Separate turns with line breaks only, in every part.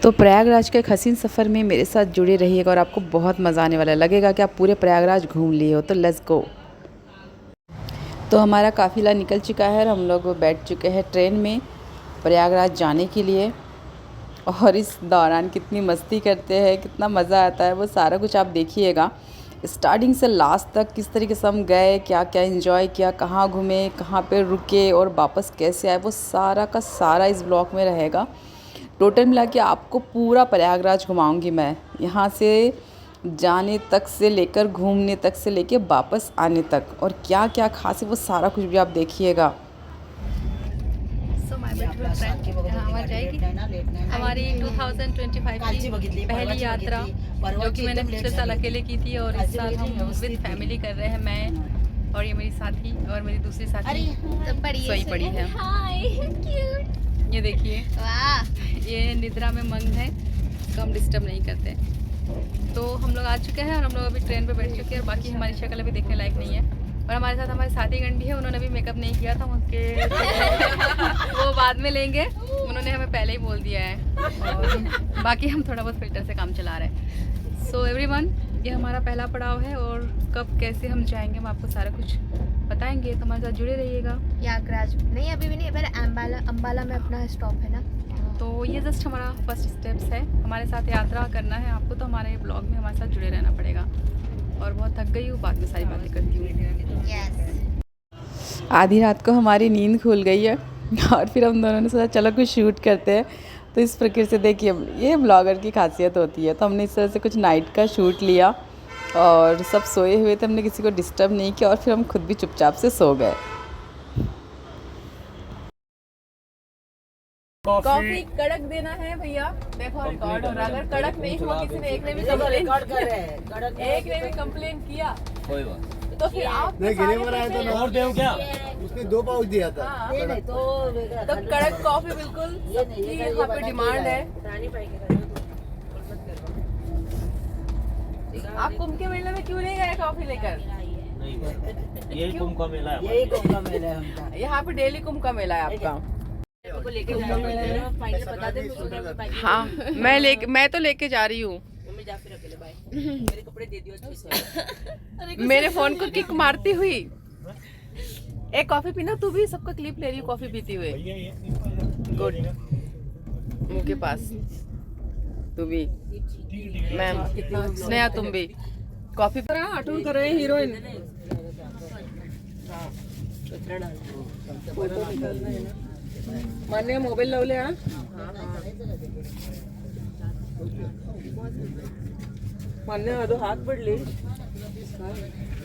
तो प्रयागराज के एक हसीन सफ़र में मेरे साथ जुड़े रहिएगा और आपको बहुत मज़ा आने वाला है। लगेगा कि आप पूरे प्रयागराज घूम लिए हो। तो लेट्स गो। तो हमारा काफ़िला निकल चुका है और हम लोग बैठ चुके हैं ट्रेन में प्रयागराज जाने के लिए। और इस दौरान कितनी मस्ती करते हैं, कितना मज़ा आता है, वो सारा कुछ आप देखिएगा स्टार्टिंग से लास्ट तक। किस तरीके से हम गए, क्या क्या एंजॉय किया, कहाँ घूमे, कहाँ पे रुके और वापस कैसे आए, वो सारा का सारा इस ब्लॉग में रहेगा। टोटल मिला के आपको पूरा प्रयागराज घुमाऊंगी मैं, यहाँ से जाने तक से लेकर घूमने तक से लेके वापस आने तक, और क्या क्या खास है वो सारा कुछ भी आप देखिएगा।
हमारी 2025 की पहली यात्रा जो कि मैंने पिछले साल अकेले की थी और इस साल हम विद फैमिली कर रहे हैं। मैं और ये मेरी साथी और मेरी दूसरी साथी सोई पड़ी है। ये देखिए, ये निद्रा में मग्न है, तो हम डिस्टर्ब नहीं करते। तो हम लोग आ चुके हैं और हम लोग अभी ट्रेन पे बैठ चुके हैं और बाकी हमारी शक्ल अभी देखने लायक नहीं है। और हमारे साथ हमारे साथीगण भी है, उन्होंने अभी मेकअप नहीं किया था, उनके वो बाद में लेंगे, उन्होंने हमें पहले ही बोल दिया है। और बाकी हम थोड़ा बहुत फिल्टर से काम चला रहे हैं। सो एवरीवन, ये हमारा पहला पड़ाव है और कब कैसे हम जाएंगे हम आपको सारा कुछ बताएंगे, तो हमारे साथ जुड़े रहिएगा।
प्रयागराज नहीं, अभी भी नहीं, पहले अम्बाला में अपना स्टॉप है ना।
तो ये जस्ट हमारा फर्स्ट स्टेप्स है। हमारे साथ यात्रा करना है आपको, तो हमारे ब्लॉग में हमारे साथ जुड़े रहना पड़ेगा। और बहुत थक गई हूँ, बाद में सारी बातें करती हूँ।
आधी रात को हमारी नींद खुल गई है और फिर हम दोनों ने सोचा चलो कुछ शूट करते हैं। तो इस प्रकार से देखिए, ये ब्लॉगर की खासियत होती है। तो हमने इस तरह से कुछ नाइट का शूट लिया और सब सोए हुए थे, हमने किसी को डिस्टर्ब नहीं किया और फिर हम खुद भी चुपचाप से सो गए।
कॉफी कड़क देना है भैया, देखो रिकॉर्ड हो रहा है। अगर कड़क नहीं हुआ, किसी ने एक ने भी कंप्लेन किया, कोई बात तो फिर आप
गिरे पर आए तो और देव क्या, उसने 2 पाउच दिया था।
तो कड़क कॉफी बिल्कुल यहाँ पे डिमांड है। आप कुंभ के मेले में क्यों नहीं गए कॉफी लेकर?
यही कुंभ का मेला है, यही कुंभ का मेला है।
यहाँ पे डेली कुंभ का मेला है आपका। हाँ, मैं तो लेके जा रही हूँ। मेरे कपड़े दे दियो। मेरे फोन को किक मारती हुई। एक कॉफी पीना, तू भी सबका क्लिप ले रही हूँ कॉफी पीती हुए। गुड, मुंह के पास तू भी, मैम स्नेहा तुम भी कॉफी पर आठवण कर रहे हैं हीरोइन। मान्य मोबाईल लावले हा, मान्य अदो हात पडले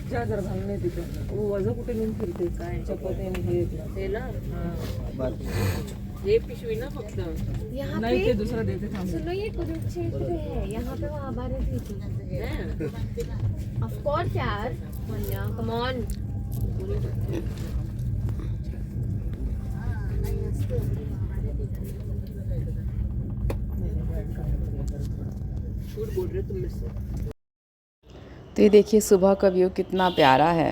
ज्या जर घालून नाही तिथं वजन कुठे घेऊन फिरते काय चपाती हे ना, ये पिशवी ना फक्त नाही, ते दुसरा देते थांब।
सुनो, ये कुरुक्षेत्र है, यहाँ पे वो आभार थी। ऑफ कोर्स यार, मन्या कम ऑन।
तो ये देखिए सुबह का व्यू कितना प्यारा है,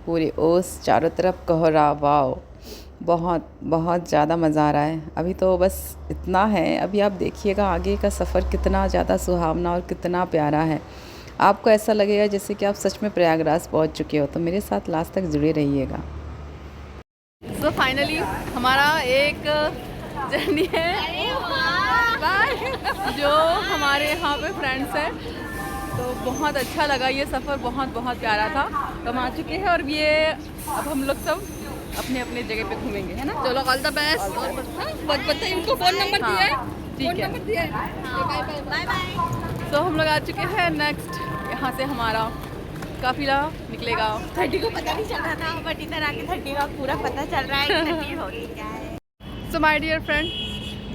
पूरी ओस चारों तरफ कोहरा। वाओ, बहुत बहुत ज़्यादा मज़ा आ रहा है। अभी तो बस इतना है, अभी आप देखिएगा आगे का सफ़र कितना ज़्यादा सुहावना और कितना प्यारा है। आपको ऐसा लगेगा जैसे कि आप सच में प्रयागराज पहुंच चुके हो। तो मेरे साथ लास्ट तक जुड़े रहिएगा।
सो फाइनली हमारा एक जर्नी है जो हमारे यहाँ पे फ्रेंड्स हैं, तो बहुत अच्छा लगा ये सफ़र, बहुत बहुत प्यारा था। तो हम आ चुके हैं और ये अब हम लोग सब अपने अपने जगह पे घूमेंगे, है ना। चलो, ऑल द बेस्ट। और बताइए, इनको फ़ोन नंबर दिया है, ठीक है, बाय बाय। तो हम लोग आ चुके हैं नेक्स्ट, यहाँ से हमारा काफिला निकलेगा।
30 को पता नहीं चल रहा था, बट इधर आके 30 का पूरा पता चल रहा है कि 30 हो रही है।
सो माय डियर फ्रेंड,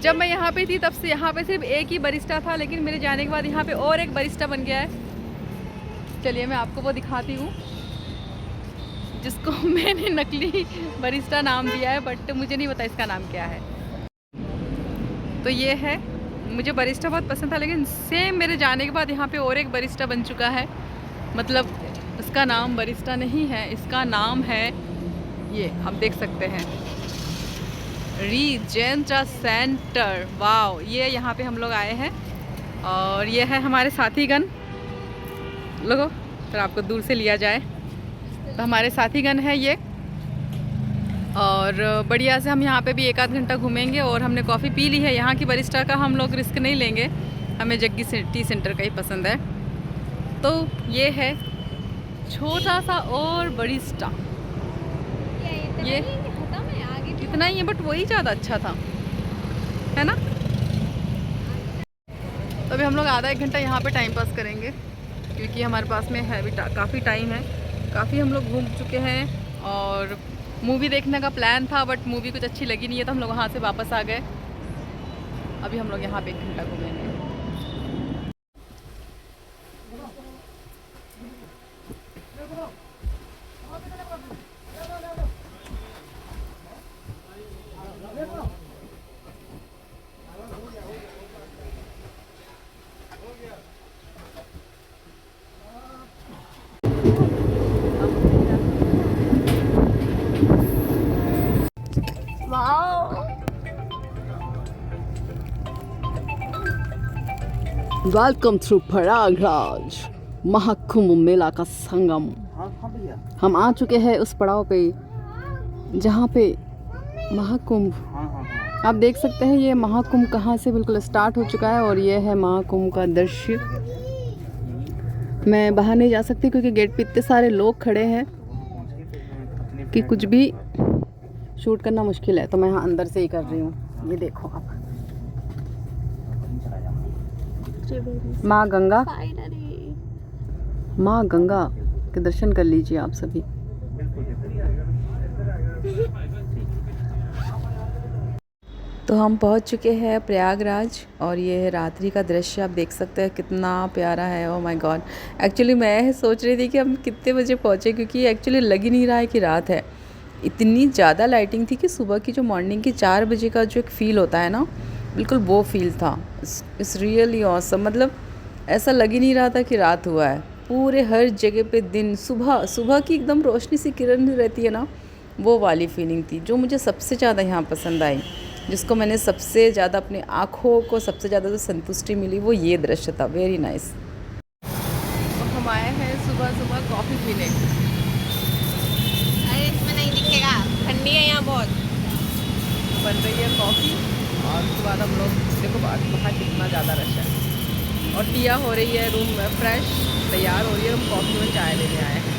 जब मैं यहाँ पे थी तब से यहाँ पे सिर्फ एक ही बरिस्टा था, लेकिन मेरे जाने के बाद यहाँ पे और एक बरिस्टा बन गया है। चलिए मैं आपको वो दिखाती हूँ जिसको मैंने नकली बरिस्टा नाम दिया है, बट मुझे नहीं पता इसका नाम क्या है। तो ये है, मुझे बरिस्टा बहुत पसंद था, लेकिन सेम मेरे जाने के बाद यहाँ पे और एक बरिस्टा बन चुका है। मतलब इसका नाम बरिस्टा नहीं है, इसका नाम है ये, आप देख सकते हैं। रीजेंटा सेंटर, वाओ। ये यहाँ पे हम लोग आए हैं और ये है हमारे साथीगण लोगों। फिर आपको दूर से लिया जाए तो हमारे साथीगण है ये, और बढ़िया से हम यहाँ पे भी एक आध घंटा घूमेंगे। और हमने कॉफ़ी पी ली है यहाँ की बरिस्टा का, हम लोग रिस्क नहीं लेंगे, हमें जग्गी टी सेंटर का ही पसंद है। तो ये है छोटा सा और बरिस्टा, ये इतना ही है बट वही ज़्यादा अच्छा था, है ना। तो अभी हम लोग आधा एक घंटा यहाँ पे टाइम पास करेंगे क्योंकि हमारे पास में है भी काफ़ी टाइम है, काफ़ी हम लोग घूम चुके हैं। और मूवी देखने का प्लान था बट मूवी कुछ अच्छी लगी नहीं है तो हम लोग वहाँ से वापस आ गए। अभी हम लोग यहाँ पे एक घंटा घूमेंगे।
वेलकम थ्रू प्रयागराज महाकुंभ मेला का संगम। हम आ चुके हैं उस पड़ाव पे जहाँ पे महाकुंभ, आप देख सकते हैं ये महाकुंभ कहाँ से बिल्कुल स्टार्ट हो चुका है और ये है महाकुंभ का दृश्य। मैं बाहर नहीं जा सकती क्योंकि गेट पे इतने सारे लोग खड़े हैं कि कुछ भी शूट करना मुश्किल है, तो मैं यहाँ अंदर से ही कर रही हूँ। ये देखो आप, माँ गंगा, माँ गंगा के दर्शन कर लीजिए आप सभी। तो हम पहुंच चुके हैं प्रयागराज और ये है रात्रि का दृश्य, आप देख सकते हैं कितना प्यारा है। ओह माय गॉड, एक्चुअली मैं सोच रही थी कि हम कितने बजे पहुंचे क्योंकि एक्चुअली लग ही नहीं रहा है कि रात है, इतनी ज़्यादा लाइटिंग थी कि सुबह की जो मॉर्निंग की 4 बजे का जो एक फ़ील होता है ना, बिल्कुल वो फील था। इट्स रियली ऑसम, मतलब ऐसा लग ही नहीं रहा था कि रात हुआ है। पूरे हर जगह पे दिन, सुबह की एकदम रोशनी सी किरण रहती है ना, वो वाली फीलिंग थी जो मुझे सबसे ज़्यादा यहाँ पसंद आई, जिसको मैंने सबसे ज़्यादा अपने आँखों को सबसे ज़्यादा जो संतुष्टि मिली वो ये दृश्य था। Very nice.
तो हम आए हैं सुबह कॉफ़ी पीने।
अरे इसमें नहीं दिखेगा, ठंडी है यहाँ बहुत।
बन रही है कॉफ़ी और उसके बाद हम लोग देखो बाहर कितना ज़्यादा रश है और टिया हो रही है, रूम में फ्रेश तैयार हो रही है, हम कॉफ़ी में चाय लेने आए हैं।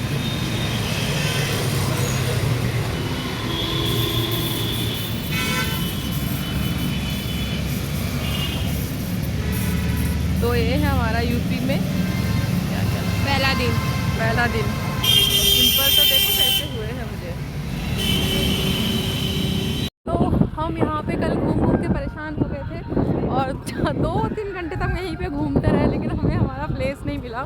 तो ये है हमारा यूपी में क्या क्या
पहला दिन।
सिंपल तो देखो कैसे हुए हैं मुझे। तो हम यहाँ पे कल घूम के परेशान हो गए थे और 2-3 घंटे तक यहीं पे घूमते रहे, लेकिन हमें हमारा प्लेस नहीं मिला।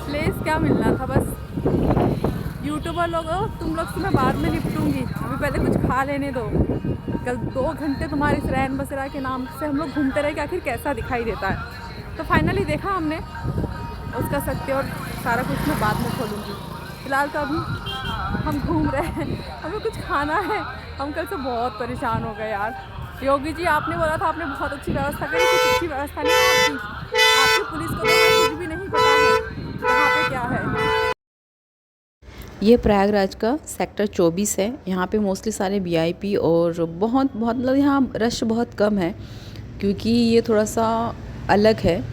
प्लेस क्या मिलना था, बस यूट्यूबर लोगों तुम लोग से मैं बाद में निपटूंगी, अभी पहले कुछ खा लेने दो। कल 2 घंटे तुम्हारे इस रैन बसेरा के नाम से हम लोग घूमते रहे कि आखिर कैसा दिखाई देता है। तो फाइनली देखा हमने, उसका सत्य और सारा कुछ मैं बाद में खोलूँगी। फिलहाल तो अभी हम घूम रहे हैं, हमें कुछ खाना है। हम कल से बहुत परेशान हो गए यार। योगी जी आपने बोला था आपने बहुत अच्छी व्यवस्था करी, कुछ अच्छी व्यवस्था नहीं है आपकी पुलिस को तो कुछ भी नहीं पता है कहाँ पे क्या है।
ये प्रयागराज का सेक्टर 24 है। यहाँ पे मोस्टली सारे वीआईपी और बहुत मतलब यहाँ रश बहुत कम है क्योंकि ये थोड़ा सा अलग है,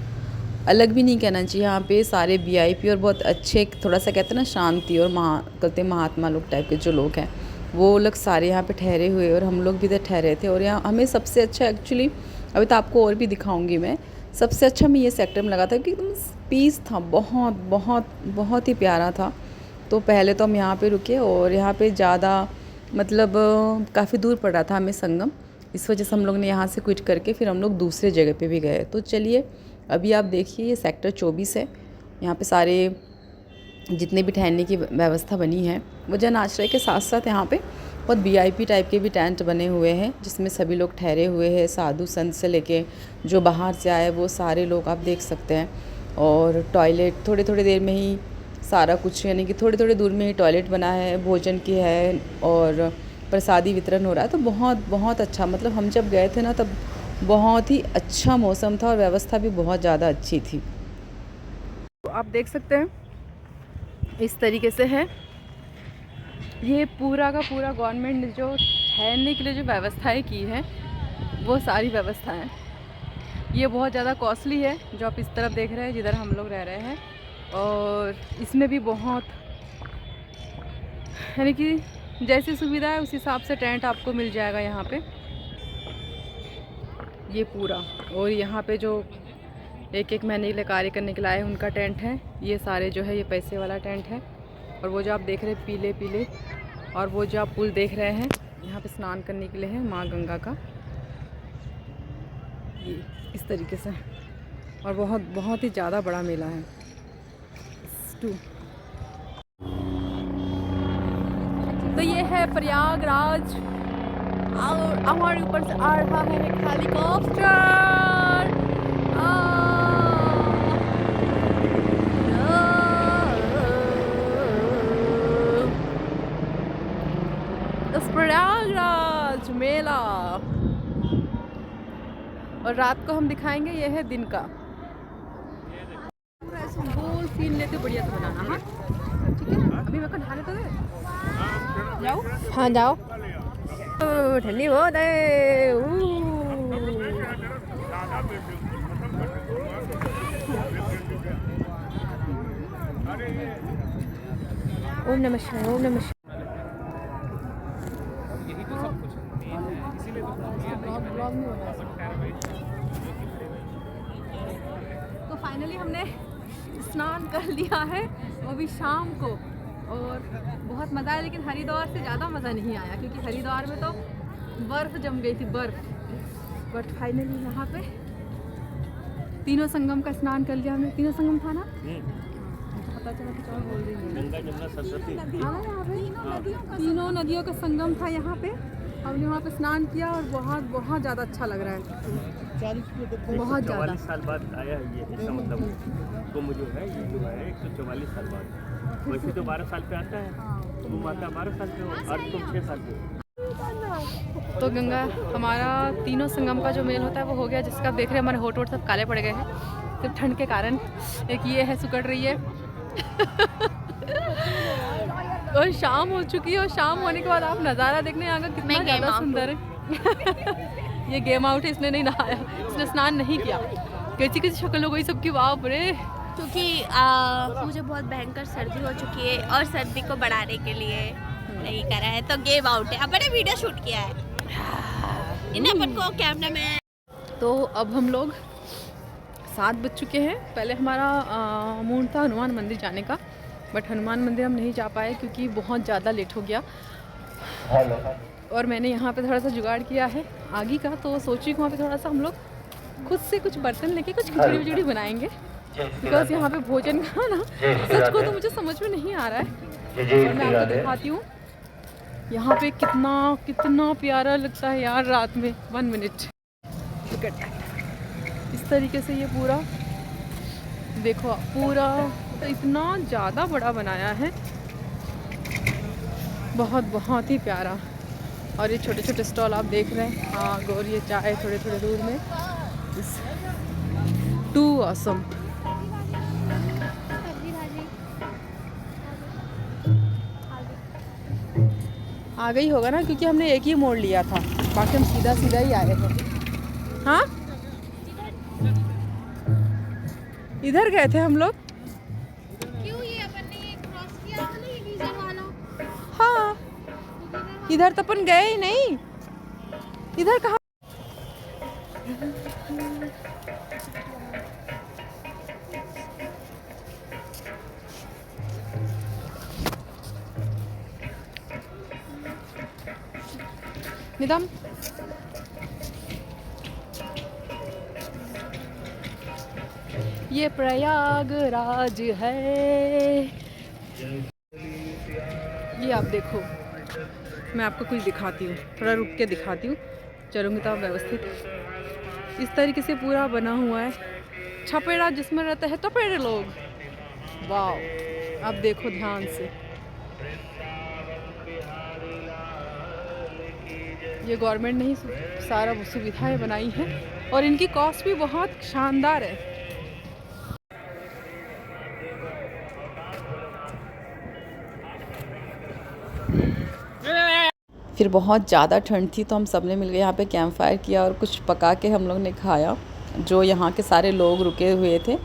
अलग भी नहीं कहना चाहिए। यहाँ पे सारे वीआईपी और बहुत अच्छे, थोड़ा सा कहते हैं ना शांति और महात्मा लोग टाइप के जो लोग हैं वो लोग सारे यहाँ पे ठहरे हुए, और हम लोग भी इधर ठहरे थे। और यहाँ हमें सबसे अच्छा एक्चुअली, अभी तो आपको और भी दिखाऊंगी मैं, सबसे अच्छा हमें ये सेक्टर में लगा था कि एकदम पीस था, बहुत बहुत बहुत ही प्यारा था। तो पहले तो हम यहाँ पे रुके और यहाँ पे ज़्यादा मतलब काफ़ी दूर पड़ रहा था हमें संगम, इस वजह से हम लोग ने यहाँ से क्विट करके फिर हम लोग दूसरे जगह पे भी गए। तो चलिए अभी आप देखिए ये सेक्टर 24 है। यहाँ पे सारे जितने भी ठहरने की व्यवस्था बनी है वो जन आश्रय के साथ साथ यहाँ पे बहुत वीआईपी टाइप के भी टेंट बने हुए हैं जिसमें सभी लोग ठहरे हुए हैं, साधु संत से लेके जो बाहर से आए वो सारे लोग आप देख सकते हैं। और टॉयलेट थोड़ी थोड़ी देर में ही सारा कुछ, यानी कि थोड़ी थोड़ी दूर में ही टॉयलेट बना है, भोजन की है और प्रसादी वितरण हो रहा है। तो बहुत बहुत अच्छा, मतलब हम जब गए थे ना तब बहुत ही अच्छा मौसम था और व्यवस्था भी बहुत ज़्यादा अच्छी थी। तो आप देख सकते हैं इस तरीके से है ये पूरा का पूरा। गवर्नमेंट ने जो ठहरने के लिए जो व्यवस्थाएं की हैं वो सारी व्यवस्थाएं, ये बहुत ज़्यादा कॉस्टली है जो आप इस तरफ देख रहे हैं जिधर हम लोग रह रहे हैं। और इसमें भी बहुत, यानी कि जैसी सुविधा है उस हिसाब से टेंट आपको मिल जाएगा यहाँ पे ये पूरा। और यहाँ पे जो एक महीने के लिए कार्य करने के लिए आए उनका टेंट है, ये सारे जो है ये पैसे वाला टेंट है। और वो जो आप देख रहे हैं पीले पीले, और वो जो आप पुल देख रहे हैं यहाँ पे स्नान करने के लिए है माँ गंगा का, ये इस तरीके से। और बहुत बहुत ही ज़्यादा बड़ा मेला है। तो ये है प्रयागराज और हमारे ऊपर से आ रहा है एक हेलीकॉप्टर। प्रयागराज मेला, और रात को हम दिखाएंगे, ये है दिन का। पूरा ऐसे गोल सीन लेके बढ़िया से बनाना। हाँ ठीक है, अभी मेरे को नहाने तो दे। जाओ,
हाँ जाओ।
ठंडी बहुत है।
ओम नमः शिवाय, ओम नमः शिवाय।
तो फाइनली हमने स्नान कर लिया है, वो भी शाम को, और बहुत मज़ा आया। लेकिन हरिद्वार से ज़्यादा मज़ा नहीं आया क्योंकि हरिद्वार में तो बर्फ़ जम गई थी, बर्फ़। बट फाइनली यहाँ पे तीनों संगम का स्नान कर लिया हमने। तीनों संगम था ना, पता चला कुछ और बोल रही है।
गंगा जमुना सरस्वती,
हाँ यहाँ पे तीनों नदियों का संगम था यहाँ पे। हमने वहाँ पे स्नान किया और बहुत बहुत ज़्यादा अच्छा लग रहा है, बहुत ज़्यादा।
144 साल बाद आया है ये, इसका मतलब तो मुझे है ये जो है 144 साल बाद। वैसे तो 12 साल पे आता है, तो माता 12 साल पे हो और तुम 6 साल पे हो।
तो गंगा हमारा तीनों संगम का जो मेल होता है वो हो गया, जिसका आप देख रहे हैं हमारे होठ सब काले पड़ गए हैं सिर्फ ठंड के कारण। एक ये है सुकड़ रही है और शाम हो चुकी है, और शाम होने के बाद आप नज़ारा देखने यहाँ का कितना ज़्यादा सुंदर है। ये गेम आउट है, इसने नहीं नहाया, इसने स्नान नहीं किया। कैसी कैसी शक्ल हो गई सबकी, बाप रे।
क्योंकि मुझे बहुत भयंकर सर्दी हो चुकी है और सर्दी को बढ़ाने के लिए नहीं करा है, तो गेम आउट है। अपन ने वीडियो शूट किया है, इन्हें अपन को कैमरा में।
तो अब हम लोग 7 बज चुके हैं। पहले हमारा मूड था हनुमान मंदिर जाने का, बट हनुमान मंदिर हम नहीं जा पाए क्योंकि बहुत ज़्यादा लेट हो गया। और मैंने यहाँ पे थोड़ा सा जुगाड़ किया है आगे का, तो सोची वहाँ पे थोड़ा सा हम लोग खुद से कुछ बर्तन लेके कुछ खिचड़ी विचड़ी बनाएंगे, बिकॉज यहाँ पे भोजन का ना सच को तो मुझे समझ में नहीं आ रहा है। और मैं आपको दिखाती हूँ यहाँ पे कितना कितना प्यारा लगता है यार रात में। 1 मिनट, इस तरीके से ये पूरा देखो, पूरा तो इतना ज़्यादा बड़ा बनाया है, बहुत बहुत ही प्यारा। और ये छोटे छोटे स्टॉल आप देख रहे हैं, आग और ये चाय थोड़े थोड़े दूर में। To awesome. आ गई होगा ना, क्योंकि हमने एक ही मोड़ लिया था, बाकी हम सीधा सीधा ही आए थे। हाँ इधर गए थे हम लोग।
क्यों ये अपन ने क्रॉस किया था ना, ये डीजल वाला।
हाँ इधर तो अपन गए ही नहीं, इधर कहाँ। निदम ये प्रयागराज है। ये आप देखो, मैं आपको कुछ दिखाती हूँ, थोड़ा रुक के दिखाती हूँ, चलूँगी तो आप व्यवस्थित। इस तरीके से पूरा बना हुआ है छपेड़ा, जिसमें रहते हैं तपेड़े लोग। वाह, आप देखो ध्यान से। ये गवर्नमेंट ने ही सारा सुविधाएं बनाई हैं और इनकी कॉस्ट भी बहुत शानदार है। फिर बहुत ज़्यादा ठंड थी तो हम सब ने मिलकर यहाँ पे कैंप फायर किया और कुछ पका के हम लोग ने खाया। जो यहाँ के सारे लोग रुके हुए थे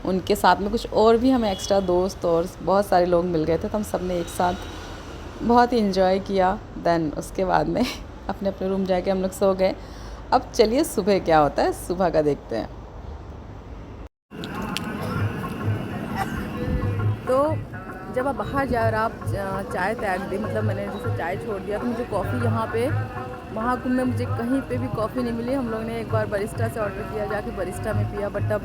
उनके साथ में कुछ और भी हमें एक्स्ट्रा दोस्त और बहुत सारे लोग मिल गए थे, तो हम सब ने एक साथ बहुत ही इन्जॉय किया। देन उसके बाद में अपने अपने रूम जाके हम लोग सो गए। अब चलिए सुबह क्या होता है, सुबह का देखते हैं। तो जब आप बाहर जा और आप चाय त्याग दी, मतलब मैंने जैसे चाय छोड़ दिया, तो मुझे कॉफ़ी यहाँ पे महाकुंभ में मुझे कहीं पे भी कॉफ़ी नहीं मिली। हम लोग ने एक बार बरिस्टा से ऑर्डर किया, जाके बरिस्टा में पिया, बट अब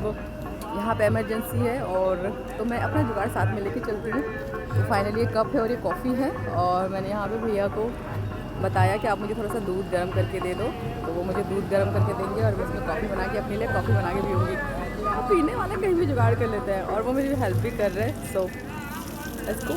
यहाँ पे इमरजेंसी है और तो मैं अपना जुगाड़ साथ में लेके चलती हूँ। तो फाइनली ये कप है और ये कॉफ़ी है और मैंने यहाँ पे भैया को बताया कि आप मुझे थोड़ा सा दूध गर्म करके दे दो, तो वो मुझे दूध गर्म करके देंगे और मैं इसमें कॉफ़ी बना के अपने लिए कॉफ़ी बना के पीऊँगी। पीने वाला कहीं भी जुगाड़ कर लेते हैं और वो मेरी हेल्प भी कर रहे हैं। So let's go.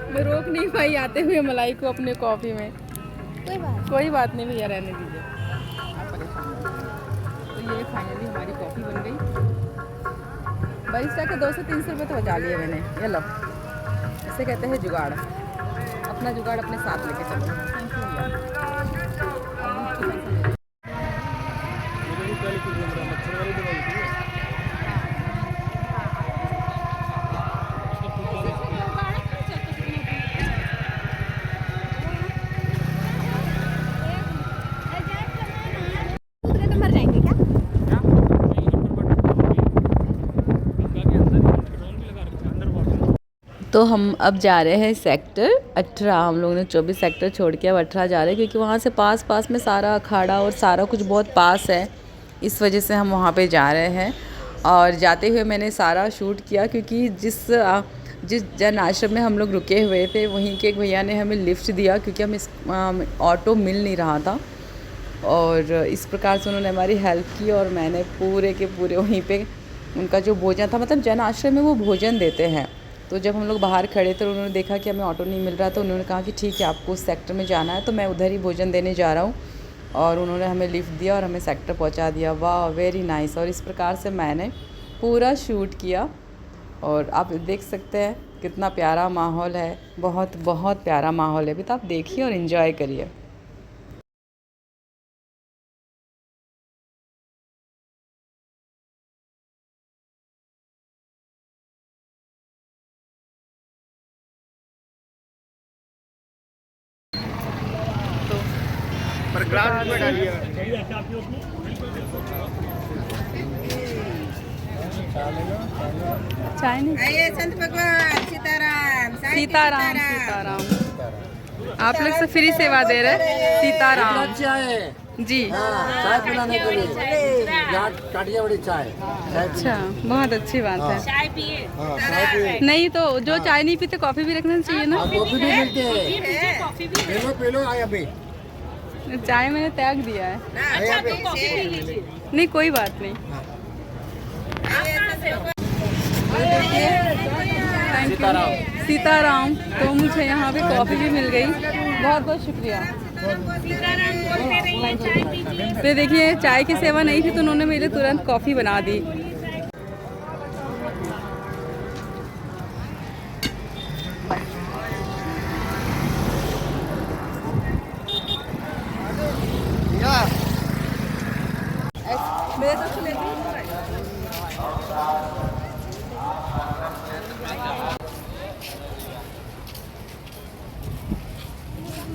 मैं रोक नहीं पाई आते हुए मलाई को अपने कॉफ़ी में। कोई बात नहीं भैया, रहने दीजिए, आप परेशान मत होइए। तो ये फाइनली हमारी कॉफ़ी बन गई। बरिस्टा के 200 से 300 रुपये तो बचा लिए मैंने। ये लो, इसे कहते हैं जुगाड़। अपना जुगाड़ अपने साथ लेके चलो। थैंक यू भैया।
मर जाएंगे क्या?
तो हम अब जा रहे हैं सेक्टर 18। हम लोगों ने 24 सेक्टर छोड़ के अब 18 जा रहे हैं, क्योंकि वहाँ से पास में सारा अखाड़ा और सारा कुछ बहुत पास है, इस वजह से हम वहाँ पे जा रहे हैं। और जाते हुए मैंने सारा शूट किया, क्योंकि जिस जन आश्रम में हम लोग रुके हुए थे वहीं के एक भैया ने हमें लिफ्ट दिया, क्योंकि हम ऑटो मिल नहीं रहा था और इस प्रकार से उन्होंने हमारी हेल्प की। और मैंने पूरे के पूरे वहीं पे उनका जो भोजन था, मतलब जन आश्रम में वो भोजन देते हैं, तो जब हम लोग बाहर खड़े थे उन्होंने देखा कि हमें ऑटो नहीं मिल रहा, तो उन्होंने कहा कि ठीक है आपको उस सेक्टर में जाना है, तो मैं उधर ही भोजन देने जा रहा हूँ। और उन्होंने हमें लिफ्ट दिया और हमें सेक्टर पहुँचा दिया। वाह, वेरी नाइस। और इस प्रकार से मैंने पूरा शूट किया और आप देख सकते हैं कितना प्यारा माहौल है, बहुत बहुत प्यारा माहौल है। अभी तो आप देखिए और इन्जॉय करिए।
पर ग्राफ में डालिए।
चाय नहीं,
संत भगवान सीताराम
सीताराम सीताराम। आप लोग से फ्री सेवा दे रहे हैं। सीताराम जी।
चाय पिलाने के लिए यहाँ काठियावाड़ी चाय।
अच्छा, बहुत अच्छी बात है।
चाय पिए।
चाय पिए।
नहीं तो जो चाय नहीं पीते कॉफ़ी भी रखना चाहिए ना।
कॉफी भी मिलती है। पी लो आया अभी।
चाय मैंने त्याग दिया है।
आया अभी।
नहीं कोई बात नहीं। Thank you Sitaram. तो मुझे यहाँ पे कॉफ़ी भी मिल गई, बहुत बहुत शुक्रिया। तो देखिए चाय की सेवा नहीं थी तो उन्होंने मेरे लिए तुरंत कॉफ़ी बना दी।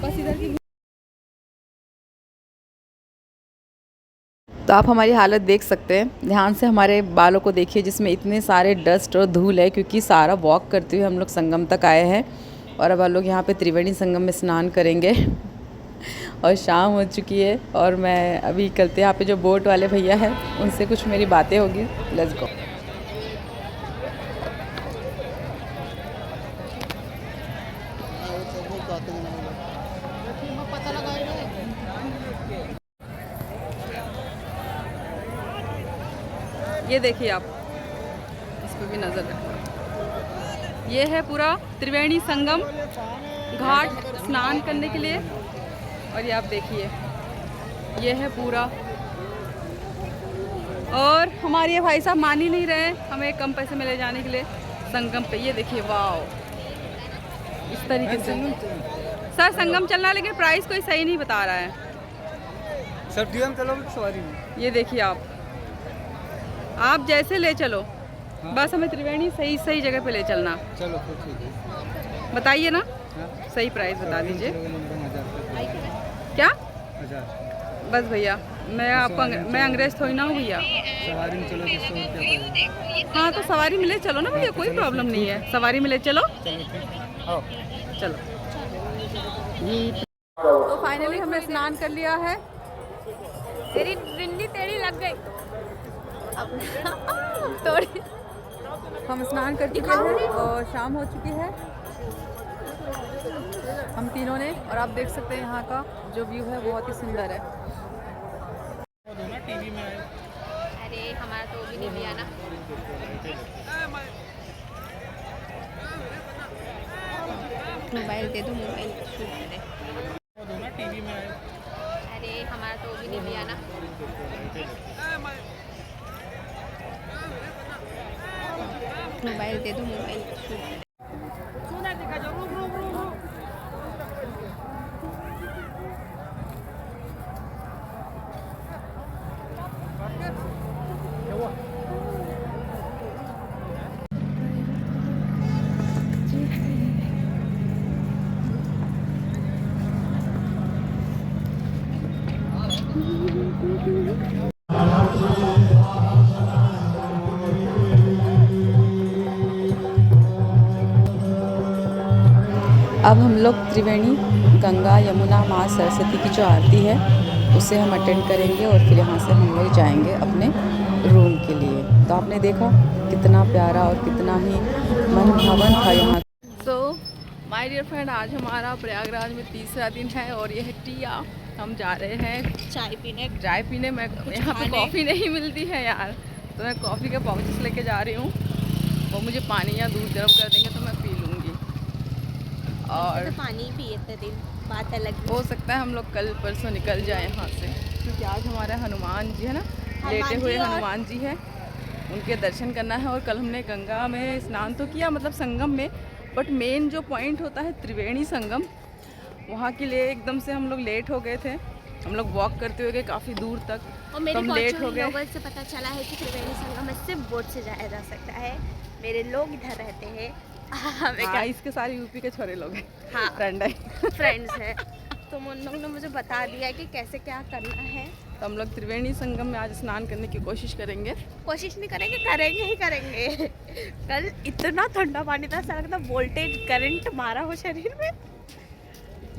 बस इधर की। तो आप हमारी हालत देख सकते हैं, ध्यान से हमारे बालों को देखिए जिसमें इतने सारे डस्ट और धूल है, क्योंकि सारा वॉक करते हुए हम लोग संगम तक आए हैं और अब हम लोग यहाँ पे त्रिवेणी संगम में स्नान करेंगे। और शाम हो चुकी है और मैं अभी कलते यहाँ पे जो बोट वाले भैया हैं उनसे कुछ मेरी बातें होगी। Let's go. ये देखिए आप, इस पर भी नज़र रखें। ये है पूरा त्रिवेणी संगम घाट स्नान करने के लिए। और ये आप देखिए, ये है पूरा। और हमारे ये भाई साहब मान ही नहीं रहे हमें कम पैसे में ले जाने के लिए संगम पे। ये देखिए, वाओ, इस तरीके से। सर संगम चलना है लेकिन प्राइस कोई सही नहीं बता रहा है।
सब चलो सवारी में।
ये देखिए आप जैसे ले चलो। हाँ? बस हमें त्रिवेणी सही जगह पे ले चलना।
चलो तो ठीक है,
बताइए ना।
हाँ?
सही प्राइस बता दीजिए।
1000
क्या?
1000
बस भैया, मैं अंग्रेज थोड़ी ना हूँ भैया।
सवारी में चलो तो 100 रुपया पड़ेगा।
हाँ तो सवारी में ले चलो ना भैया, कोई प्रॉब्लम नहीं है, सवारी में ले चलो। चलो। तो फाइनली हमने स्नान कर लिया है।
तेरी बिंदी तेरी लग गई थोड़ी।
हम स्नान कर चुके हैं और शाम हो चुकी है हम तीनों ने। और आप देख सकते हैं यहाँ का जो व्यू है बहुत ही सुंदर है।
अरे हमारा तो भी नहीं लिया ना। मोबाइल दे दो, मोबाइल शूट करे। अरे हमारा तो भी नहीं लिया ना। मोबाइल दे दो, मोबाइल शूट करे।
अब हम लोग त्रिवेणी गंगा यमुना माँ सरस्वती की जो आरती है उसे हम अटेंड करेंगे और फिर यहाँ से हम लोग जाएंगे अपने रूम के लिए। तो आपने देखा कितना प्यारा और कितना ही मनभावन था यहाँ। सो माय डियर फ्रेंड, आज हमारा प्रयागराज में तीसरा दिन है और यह टिया। हम जा रहे हैं
चाय पीने।
मैं यहाँ पे कॉफ़ी नहीं मिलती है यार, तो मैं कॉफ़ी के पाउचेस लेके जा रही हूँ। वो मुझे पानी या दूध गर्म कर देंगे तो मैं पी लूँगी। और
तो पानी पिए थे दिन, बात अलग।
हो सकता है हम लोग कल परसों निकल जाए यहाँ से, क्योंकि आज हमारे हनुमान जी है ना, लेटे हुए हनुमान जी है, उनके दर्शन करना है। और कल हमने गंगा में स्नान तो किया, मतलब संगम में, बट मेन जो पॉइंट होता है त्रिवेणी संगम, वहाँ के लिए एकदम से हम लोग लेट हो गए थे। हम लोग वॉक करते हुए गए काफ़ी दूर तक,
और मेरे
हम लेट हो गए।
लोगों से पता चला है कि त्रिवेणी संगम में सिर्फ बोट से जाया जा सकता है। मेरे लोग इधर रहते हैं।
हाँ, इसके सारे यूपी के छोरे लोग हैं।
हाँ,
फ्रेंड्स
हैं। तो उन लोगों ने मुझे बता दिया कि कैसे क्या करना है।
तो हम लोग त्रिवेणी संगम में आज स्नान करने की कोशिश करेंगे।
कोशिश नहीं करेंगे, करेंगे ही करेंगे। कल इतना ठंडा पानी था, ऐसा लगता वोल्टेज करंट मारा हो शरीर में।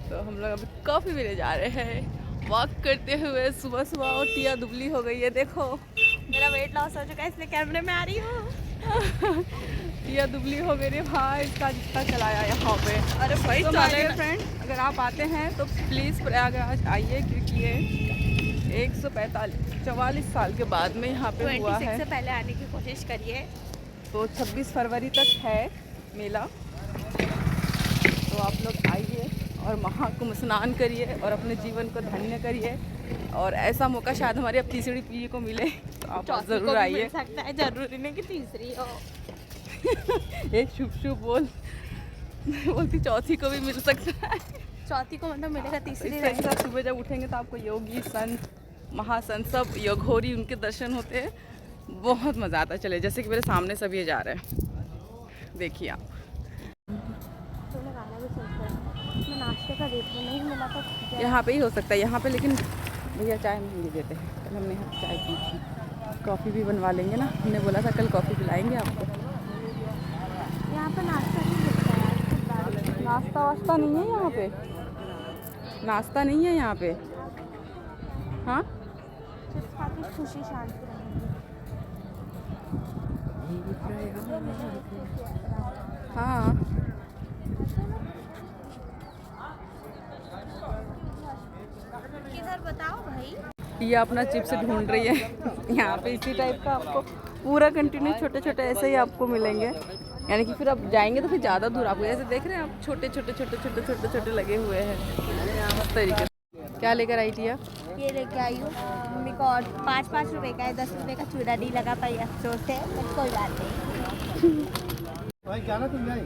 तो हम लोग अभी कॉफ़ी पीने जा रहे हैं वॉक करते हुए सुबह सुबह। और टिया दुबली हो गई है, देखो
मेरा वेट लॉस हो चुका है, इसलिए कैमरे में आ रही हूँ।
टिया दुबली हो गई रे भाई, इसका जितना चलाया यहाँ पे।
अरे भाई
तो मेरे फ्रेंड, अगर आप आते हैं तो प्लीज़ प्रयागराज आइए, क्योंकि ये 144 साल के बाद में यहाँ पे हुआ है।
26 से पहले आने की कोशिश करिए।
तो 26 फरवरी तक है मेला। तो आप लोग आइए और महाकुंभ स्नान करिए और अपने जीवन को धन्य करिए। और ऐसा मौका शायद हमारी अब तीसरी पीढ़ी को मिले, तो आप ज़रूर आइए।
सकता है, जरूरी नहीं कि तीसरी हो।
एक शुभ बोलती चौथी को भी मिल सकता है।
चौथी को मतलब मिलेगा, तीसरी
इससे सब सुबह जब उठेंगे तो आपको योगी संत महासंत सब योगहोरी उनके दर्शन होते हैं, बहुत मज़ा आता है। चले, जैसे कि मेरे सामने सब ये जा रहे हैं, देखिए आप।
नाश्ते का रेट नहीं मिला था
यहाँ पे ही हो सकता है, यहाँ पे, लेकिन भैया चाय नहीं देते हैं। कल हमने यहाँ चाय पी थी, कॉफ़ी भी बनवा लेंगे ना, हमने बोला था कल कॉफ़ी पिलाएंगे आपको।
यहाँ पे नाश्ता नहीं मिलता है।
नाश्ता वास्ता नहीं है यहाँ पे। नाश्ता नहीं है यहाँ पे? हाँ
खुशी शांति
हाँ।
किधर बताओ भाई।
ये अपना चिप्स ढूंढ रही है। यहाँ पे इसी टाइप का आपको पूरा कंटिन्यू छोटे छोटे ऐसे ही आपको मिलेंगे, यानी कि फिर आप जाएंगे तो फिर ज़्यादा दूर आपको, ऐसे देख रहे हैं आप छोटे छोटे छोटे छोटे छोटे छोटे लगे हुए हैं इस तरीके से। क्या लेकर आई थी आप?
ये लेके आई हूँ मम्मी को, और 5-5 रुपए का है, 10 रुपए का चूड़ा नहीं लगा पाई अफसोस है, बट कोई बात नहीं।
भाई क्या ना तुम जाए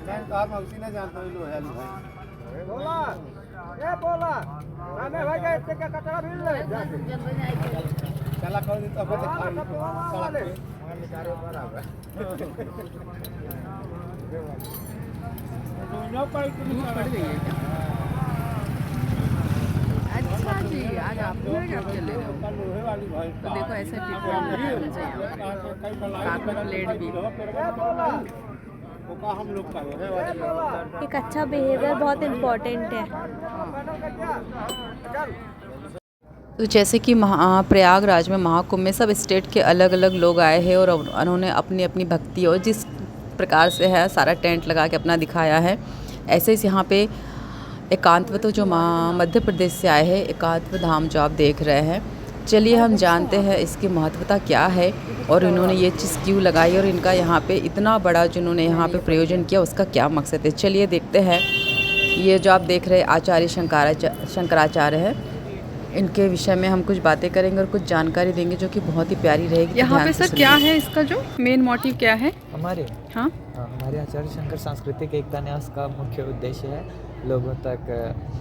मैं कार मौसी ना जानता हूँ लो हेलो भाई बोला ए बोला मैं भाई का इतने का कचरा भीड़ ले चला कर दे अब तो खाली सड़क पे मगर निकारे पर आ गए दोनों पर इतनी पड़ गई है।
अच्छा जी, आज आप लोग क्या चल रहे हो?
लोहे वाली भाई
तो देखो ऐसे साथ में प्लेट भी।
हम लोग का
एक अच्छा बिहेवियर बहुत इम्पोर्टेंट है।
तो जैसे कि प्रयागराज में महाकुंभ में सब स्टेट के अलग अलग लोग आए हैं और उन्होंने अपनी अपनी भक्ति और जिस प्रकार से है सारा टेंट लगा के अपना दिखाया है, ऐसे ही यहाँ पे एकांतव तो जो मध्य प्रदेश से आए हैं, एकांतव धाम जो आप देख रहे हैं, चलिए हम जानते हैं इसकी महत्वता क्या है और इन्होंने ये चीज़ क्यों लगाई और इनका यहाँ पे इतना बड़ा जिन्होंने यहाँ पे प्रयोजन किया उसका क्या मकसद है। चलिए देखते हैं। ये जो आप देख रहे हैं आचार्य शंकराचार्य है, इनके विषय में हम कुछ बातें करेंगे और कुछ जानकारी देंगे जो कि बहुत ही प्यारी रहेगी। यहाँ पे सर क्या है, इसका जो मेन मोटिव क्या है?
हमारे हमारे आचार्य शंकर सांस्कृतिक एकता न्यास का मुख्य उद्देश्य है लोगों तक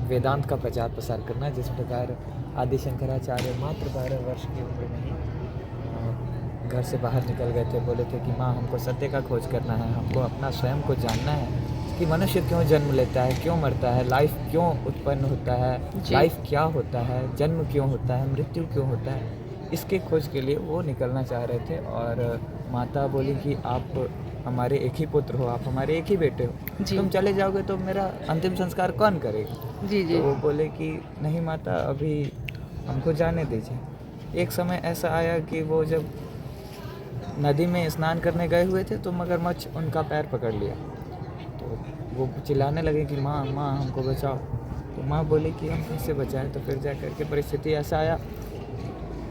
वेदांत का प्रचार प्रसार करना। जिस प्रकार आदि शंकराचार्य मात्र 12 वर्ष की उम्र में ही घर से बाहर निकल गए थे, बोले थे कि माँ हमको सत्य का खोज करना है, हमको अपना स्वयं को जानना है कि मनुष्य क्यों जन्म लेता है, क्यों मरता है, लाइफ क्यों उत्पन्न होता है, लाइफ क्या होता है, जन्म क्यों होता है, मृत्यु क्यों होता है। इसके खोज के लिए वो निकलना चाह रहे थे और माता बोली कि आप हमारे एक ही पुत्र हो, आप हमारे एक ही बेटे हो, तुम चले जाओगे तो मेरा अंतिम संस्कार कौन करेगा।
जी जी।
तो वो बोले कि नहीं माता, अभी हमको जाने दीजिए। एक समय ऐसा आया कि वो जब नदी में स्नान करने गए हुए थे तो मगरमच्छ उनका पैर पकड़ लिया, तो वो चिल्लाने लगे कि माँ माँ हमको बचाओ। तो माँ बोली कि हम कैसे बचाएं। तो फिर जा कर के परिस्थिति ऐसा आया,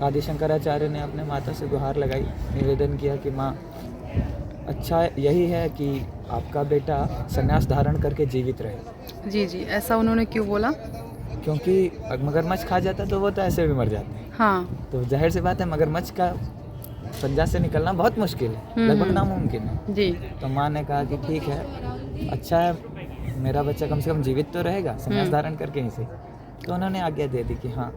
आदि शंकराचार्य ने अपने माता से गुहार लगाई, निवेदन किया कि माँ अच्छा यही है कि आपका बेटा संन्यास धारण करके जीवित रहे।
जी जी। ऐसा उन्होंने क्यों बोला?
क्योंकि मगरमच्छ खा जाता तो वो तो ऐसे भी मर जाते हैं।
हाँ।
तो जाहिर सी बात है मगरमच्छ का पंजा से निकलना बहुत मुश्किल है, लगभग नामुमकिन है।
जी।
तो माँ ने कहा कि ठीक है, अच्छा है मेरा बच्चा कम से कम जीवित तो रहेगा संन्यास धारण करके ही से। तो उन्होंने आज्ञा दे दी कि हाँ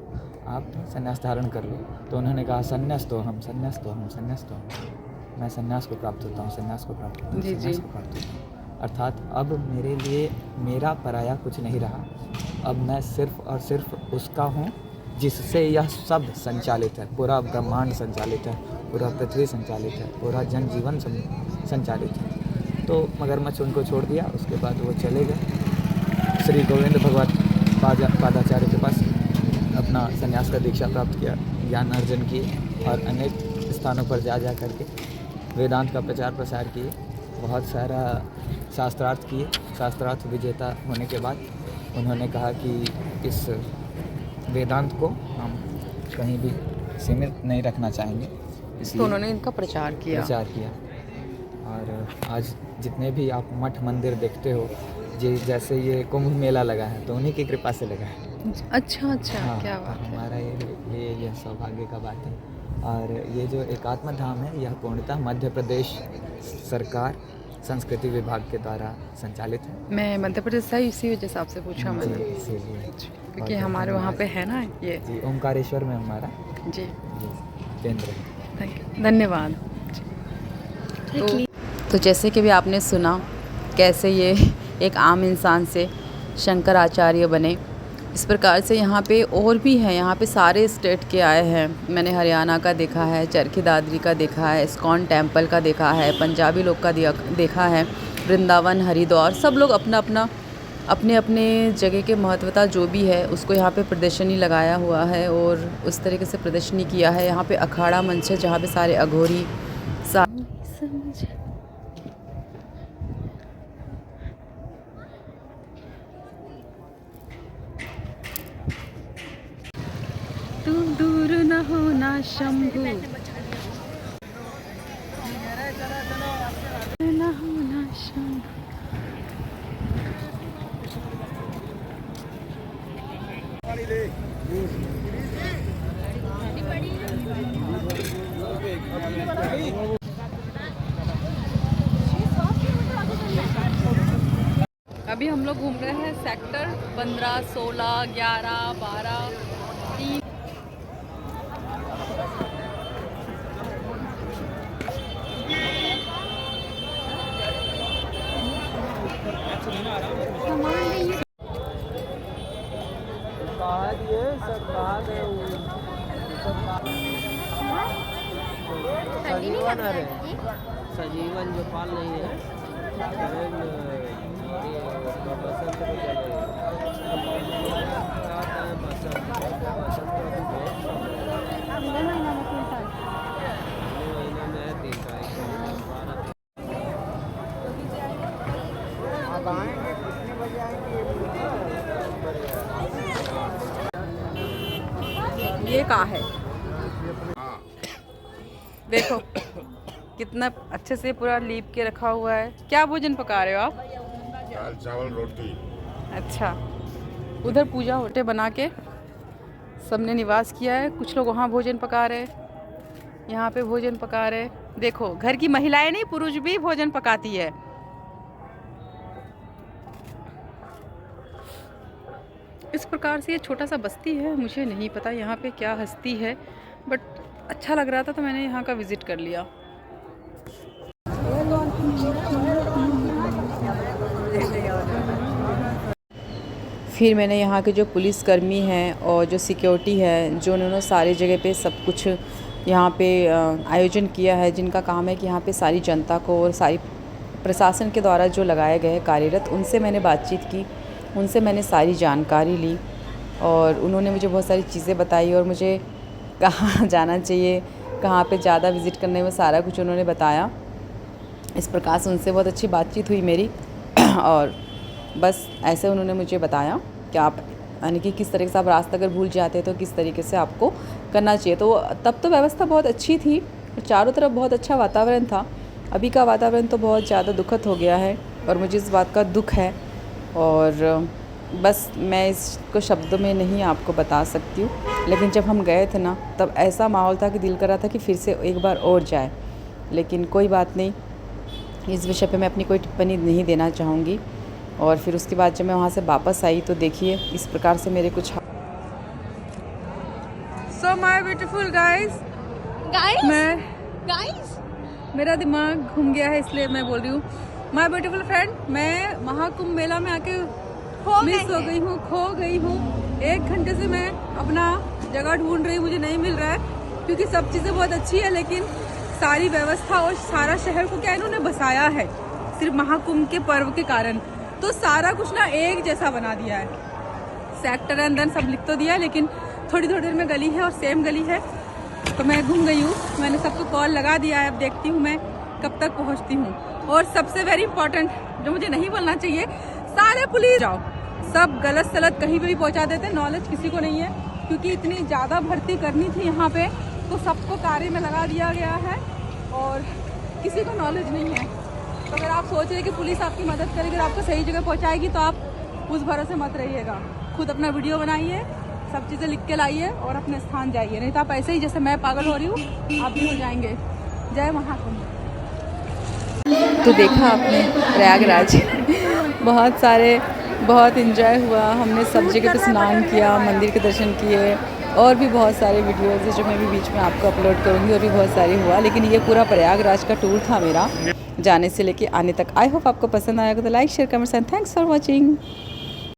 आप संन्यास धारण कर लो। तो उन्होंने कहा संन्यास तो हम, संन्यास तो हम, संन्यास तो हम, मैं संन्यास को प्राप्त होता हूँ, संन्यास को प्राप्त होता हूँ, संन्यास को प्राप्त होता हूँ। अर्थात अब मेरे लिए मेरा पराया कुछ नहीं रहा, अब मैं सिर्फ और सिर्फ उसका हूँ जिससे यह सब संचालित है, पूरा ब्रह्मांड संचालित है, पूरा पृथ्वी संचालित है, पूरा जनजीवन संचालित है। तो मगरमच्छ उनको छोड़ दिया। उसके बाद वो चले गए श्री गोविंद भगवत पादाचार्य के पास, अपना संन्यास का दीक्षा प्राप्त किया, ज्ञान अर्जन किए और अनेक स्थानों पर जा करके वेदांत का प्रचार प्रसार किए, बहुत सारा शास्त्रार्थ किए। शास्त्रार्थ विजेता होने के बाद उन्होंने कहा कि इस वेदांत को हम कहीं भी सीमित नहीं रखना चाहेंगे, इसलिए
तो उन्होंने इनका प्रचार किया।
और आज जितने भी आप मठ मंदिर देखते हो, जैसे ये कुंभ मेला लगा है तो उन्हीं की कृपा से लगा है।
अच्छा अच्छा।
हाँ,
क्या बात है।
हमारा ये सौभाग्य का बात है। और ये जो एकात्म धाम है यह पूर्णतः मध्य प्रदेश सरकार संस्कृति विभाग के द्वारा संचालित है।
मैं मध्य प्रदेश से इसी वजह से आपसे पूछा मैंने,
इसीलिए
क्योंकि हमारे वहाँ पे है ना ये।
जी, ओमकारेश्वर में हमारा
जी
केंद्र है।
थैंक यू, धन्यवाद। तो जैसे कि भी आपने सुना कैसे ये एक आम इंसान से शंकराचार्य बने, इस प्रकार से यहाँ पे और भी हैं। यहाँ पे सारे स्टेट के आए हैं। मैंने हरियाणा का देखा है, चरखी दादरी का देखा है, इस्कॉन टेम्पल का देखा है, पंजाबी लोग का देखा है, वृंदावन, हरिद्वार, सब लोग अपना अपना अपने अपने जगह के महत्वता जो भी है उसको यहाँ पे प्रदर्शनी लगाया हुआ है और उस तरीके से प्रदर्शनी किया है। यहाँ पे अखाड़ा मंच है जहाँ पे सारे अघोरी तुम दूर न होना शंभू न होना शंभू।
अभी हम लोग घूम रहे हैं सेक्टर 15, 16, 11, 12, 3।
सजीवन जो पाल रही है
ये कहाँ है? देखो कितना अच्छे से पूरा लीप के रखा हुआ है। क्या भोजन पका रहे हो आप?
दाल चावल रोटी।
अच्छा, उधर पूजा होटे बना के सबने निवास किया है। कुछ लोग वहाँ भोजन पका रहे, यहाँ पे भोजन पका रहे। देखो घर की महिलाएं नहीं, पुरुष भी भोजन पकाती है। इस प्रकार से ये छोटा सा बस्ती है। मुझे नहीं पता यहाँ पे क्या हस्ती है, बट अच्छा लग रहा था तो मैंने यहाँ का विज़िट कर लिया। फिर मैंने यहाँ के जो पुलिसकर्मी हैं और जो सिक्योरिटी है, जो उन्होंने सारी जगह पे सब कुछ यहाँ पे आयोजन किया है, जिनका काम है कि यहाँ पे सारी जनता को और सारी प्रशासन के द्वारा जो लगाए गए कार्यरत, उनसे मैंने बातचीत की, उनसे मैंने सारी जानकारी ली और उन्होंने मुझे बहुत सारी चीज़ें बताई और मुझे कहाँ जाना चाहिए, कहाँ पे ज़्यादा विज़िट करने में, सारा कुछ उन्होंने बताया। इस प्रकार से उनसे बहुत अच्छी बातचीत हुई मेरी और बस ऐसे उन्होंने मुझे बताया कि आप यानी कि किस तरीके से आप रास्ता अगर भूल जाते तो किस तरीके से आपको करना चाहिए। तो तब तो व्यवस्था बहुत अच्छी थी, चारों तरफ बहुत अच्छा वातावरण था। अभी का वातावरण तो बहुत ज़्यादा दुखद हो गया है और मुझे इस बात का दुख है और बस मैं इसको शब्दों में नहीं आपको बता सकती हूँ। लेकिन जब हम गए थे ना, तब ऐसा माहौल था कि दिल कर रहा था कि फिर से एक बार और जाए। लेकिन कोई बात नहीं, इस विषय पे मैं अपनी कोई टिप्पणी नहीं देना चाहूँगी। और फिर उसके बाद जब मैं वहाँ से वापस आई तो देखिए इस प्रकार से मेरे कुछ सो माय ब्यूटीफुल गाइस मेरा दिमाग घूम गया है, इसलिए मैं बोल रही हूँ माय ब्यूटीफुल फ्रेंड। मैं महाकुंभ मेला में आके मिस हो गई हूँ, खो गई हूँ। 1 घंटे से मैं अपना जगह ढूंढ रही हूँ, मुझे नहीं मिल रहा है क्योंकि सब चीज़ें बहुत अच्छी है, लेकिन सारी व्यवस्था और सारा शहर को क्या इन्होंने बसाया है सिर्फ महाकुंभ के पर्व के कारण। तो सारा कुछ ना एक जैसा बना दिया है। सेक्टर अंदर सब लिख तो दिया, लेकिन थोड़ी थोड़ी देर में गली है और सेम गली है। तो मैं घूम गई हूँ, मैंने सबको कॉल लगा दिया है, अब देखती हूँ मैं कब तक पहुँचती हूँ। और सबसे वेरी इंपॉर्टेंट जो मुझे नहीं बोलना चाहिए, सारे पुलिस जाओ सब गलत सलत कहीं पे भी पहुँचा देते, नॉलेज किसी को नहीं है क्योंकि इतनी ज़्यादा भर्ती करनी थी यहाँ पे, तो सबको कार्य में लगा दिया गया है और किसी को नॉलेज नहीं है। तो अगर आप सोच रहे कि पुलिस आपकी मदद करेगी और आपको सही जगह पहुंचाएगी तो आप उस भरोसे मत रहिएगा। खुद अपना वीडियो बनाइए, सब चीज़ें लिख के लाइए और अपने स्थान जाइए, नहीं तो आप ऐसे ही जैसे मैं पागल हो रही हूँ आप भी हो जाएंगे। जय महाकुंभ। तो देखा आपने प्रयागराज बहुत इंजॉय हुआ, हमने सब जगह पे स्नान किया, मंदिर के दर्शन किए और भी बहुत सारे वीडियोज़ है जो मैं भी बीच में आपको अपलोड करूँगी और भी बहुत सारी हुआ। लेकिन ये पूरा प्रयागराज का टूर था मेरा, जाने से लेके आने तक। आई होप आपको पसंद आएगा तो like share comments and thanks for watching.